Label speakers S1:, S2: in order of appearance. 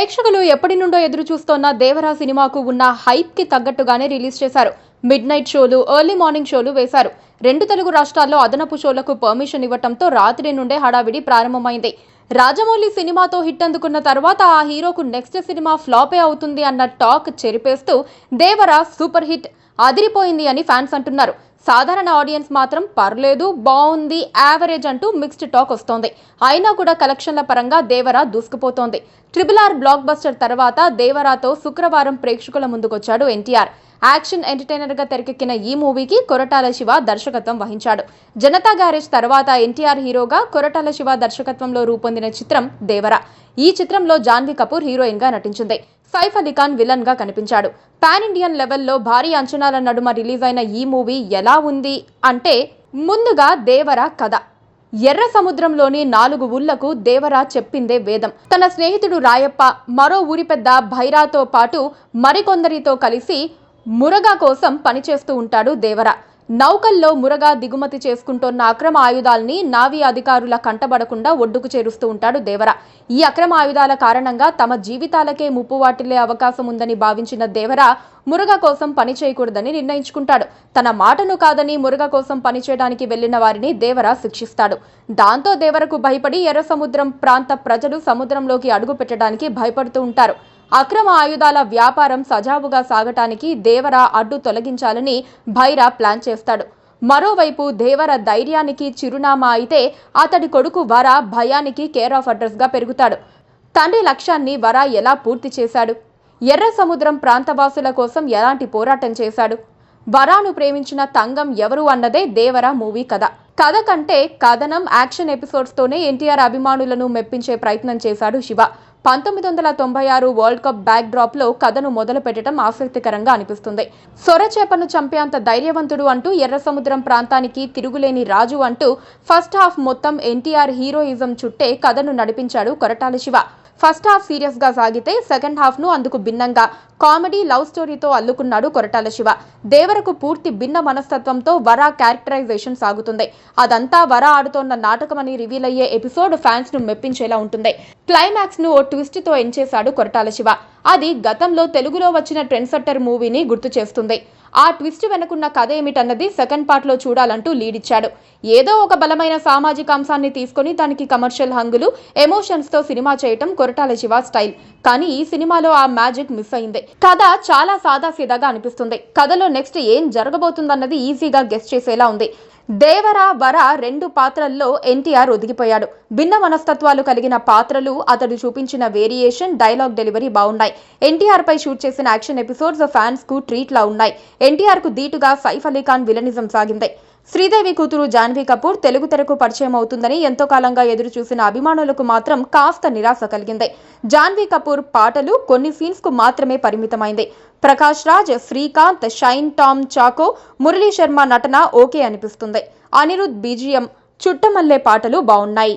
S1: ప్రేక్షకులు ఎప్పటి నుండో ఎదురు చూస్తోన్న దేవరా సినిమాకు ఉన్న హైప్ కి తగ్గట్టుగానే రిలీజ్ చేశారు. మిడ్ నైట్ షోలు, ఎర్లీ మార్నింగ్ షోలు వేశారు. 2 తెలుగు రాష్ట్రాల్లో అదనపు షోలకు పర్మిషన్ ఇవ్వటంతో రాత్రి నుండే హడావిడి ప్రారంభమైంది. రాజమౌళి సినిమాతో హిట్ అందుకున్న తర్వాత ఆ హీరోకు నెక్స్ట్ సినిమా ఫ్లాపే అవుతుంది అన్న టాక్ చెరిపేస్తూ దేవరా సూపర్ హిట్, అదిరిపోయింది అని ఫ్యాన్స్ అంటున్నారు. సాధారణ ఆడియన్స్ మాత్రం పర్లేదు, బాగుంది, యావరేజ్ అంటూ మిక్స్డ్ టాక్ వస్తోంది. అయినా కూడా కలెక్షన్ల పరంగా దేవరా దూసుకుపోతోంది. RRR బ్లాక్ బస్టర్ తర్వాత దేవరాతో శుక్రవారం ప్రేక్షకుల ముందుకొచ్చాడు ఎన్టీఆర్. యాక్షన్ ఎంటర్టైనర్ గా తెరకెక్కిన ఈ మూవీకి కొరటాల శివ దర్శకత్వం వహించాడు. జనతా గ్యారేజ్ తర్వాత ఎన్టీఆర్ హీరోగా కొరటాల శివ దర్శకత్వంలో రూపొందిన చిత్రం దేవరా. ఈ చిత్రంలో జాన్వీ కపూర్ హీరోయిన్ గా నటించింది. సైఫ్ అలీ ఖాన్ విలన్ గా కనిపించాడు. పాన్ ఇండియన్ లెవెల్లో భారీ అంచనాల నడుమ రిలీజ్ అయిన ఈ మూవీ ఎలా ఉంది అంటే, ముందుగా దేవరా కథ. ఎర్ర సముద్రంలోని 4 ఊళ్లకు దేవరా చెప్పిందే వేదం. తన స్నేహితుడు రాయప్ప, మరో ఊరి పెద్ద భైరాతో పాటు మరికొందరితో కలిసి మురగా కోసం పనిచేస్తూ ఉంటాడు దేవరా. నౌకల్లో మురగా దిగుమతి చేసుకుంటోన్న అక్రమ ఆయుధాల్ని నావీ అధికారుల కంటబడకుండా ఒడ్డుకు చేరుస్తూ ఉంటాడు దేవరా. ఈ అక్రమ ఆయుధాల కారణంగా తమ జీవితాలకే ముప్పు వాటిల్లే అవకాశం ఉందని భావించిన దేవరా మురగా కోసం పని చేయకూడదని నిర్ణయించుకుంటాడు. తన మాటను కాదని మురగా కోసం పనిచేయడానికి వెళ్లిన వారిని దేవరా శిక్షిస్తాడు. దాంతో దేవరకు భయపడి ఎర్ర సముద్రం ప్రాంత ప్రజలు సముద్రంలోకి అడుగు పెట్టడానికి భయపడుతూ ఉంటారు. అక్రమ ఆయుధాల వ్యాపారం సజావుగా సాగటానికి దేవరా అడ్డు తొలగించాలని భైరా ప్లాన్ చేస్తాడు. మరోవైపు దేవర ధైర్యానికి చిరునామా అయితే అతడి కొడుకు వర భయానికి కేర్ ఆఫ్ అడ్రస్ గా పెరుగుతాడు. తండ్రి లక్ష్యాన్ని వర ఎలా పూర్తి చేశాడు? ఎర్ర సముద్రం ప్రాంతవాసుల కోసం ఎలాంటి పోరాటం చేశాడు? వరాను ప్రేమించిన తంగం ఎవరు అన్నదే దేవర మూవీ కథ. కథ కంటే కథనం, యాక్షన్ ఎపిసోడ్స్ తోనే ఎన్టీఆర్ అభిమానులను మెప్పించే ప్రయత్నం చేశాడు Shiva. 1996 world cup back drop లో కథను మొదలు పెట్టడం ఆసక్తికరంగా అనిపిస్తుంది. సొరచేపను చంపేంత ధైర్యవంతుడు అంటూ ఎర్ర సముద్రం ప్రాంతానికి తిరుగులేని రాజు అంటూ ఫస్ట్ హాఫ్ మొత్తం ఎన్టీఆర్ హీరోయిజం చుట్టే కథను నడిపించాడు Koratala Shiva. First half serious గా సాగితే సెకండ్ హాఫ్ ను అందుకు భిన్నంగా కామెడీ, లవ్ స్టోరీతో అల్లుకున్నాడు కొరటాల శివ. దేవరకు పూర్తి భిన్న మనస్తత్వంతో వర క్యారెక్టరైజేషన్ సాగుతుంది. అదంతా వర ఆడుతోన్న నాటకమని రివీల్ అయ్యే ఎపిసోడ్ ఫ్యాన్స్ ను మెప్పించేలా ఉంటుంది. క్లైమాక్స్ ను ఓ ట్విస్ట్ తో ఎండ్ చేశాడు కొరటాల శివ. అది గతంలో తెలుగులో వచ్చిన ట్రెండ్ సెట్టర్ మూవీని గుర్తు చేస్తుంది. ఆ ట్విస్ట్ వెనుకున్న కథ ఏమిటన్నది సెకండ్ పార్ట్ లో చూడాలంటూ లీడ్ ఇచ్చాడు. ఏదో ఒక బలమైన సామాజిక అంశాన్ని తీసుకుని దానికి కమర్షియల్ హంగులు, ఎమోషన్స్ తో సినిమా చేయటం కొరటాల శివ స్టైల్. కానీ ఈ సినిమాలో ఆ మ్యాజిక్ మిస్ అయింది. కథ చాలా సాదాసీదాగా అనిపిస్తుంది. కథలో నెక్స్ట్ ఏం జరగబోతుందన్నది ఈజీగా గెస్ చేసేలా ఉంది. దేవర, వర 2 పాత్రల్లో ఎన్టీఆర్ ఒదిగిపోయాడు. భిన్న మనస్తత్వాలు కలిగిన పాత్రలు, అతడు చూపించిన వేరియేషన్, డైలాగ్ డెలివరీ బాగున్నాయి. ఎన్టీఆర్ పై షూట్ చేసిన యాక్షన్ ఎపిసోడ్స్ ఫ్యాన్స్ కు ట్రీట్ లా ఉన్నాయి. ఎన్టీఆర్ కు ధీటుగా సైఫ్ అలీ ఖాన్ విలనిజం సాగింది. శ్రీదేవి కూతురు జాన్వీ కపూర్ తెలుగు తెరకు పరిచయం అవుతుందని ఎంతో కాలంగా ఎదురు చూసిన అభిమానులకు మాత్రం కాస్త నిరాశ కలిగింది. జాన్వీ కపూర్ పాటలు కొన్ని సీన్స్ కు మాత్రమే పరిమితమైంది. ప్రకాష్ రాజ్, శ్రీకాంత్, షైన్ టామ్ చాకో, మురళీ శర్మ నటన ఓకే అనిపిస్తుంది. అనిరుద్ బీజిఎం, చుట్టమల్లె పాటలు బాగున్నాయి.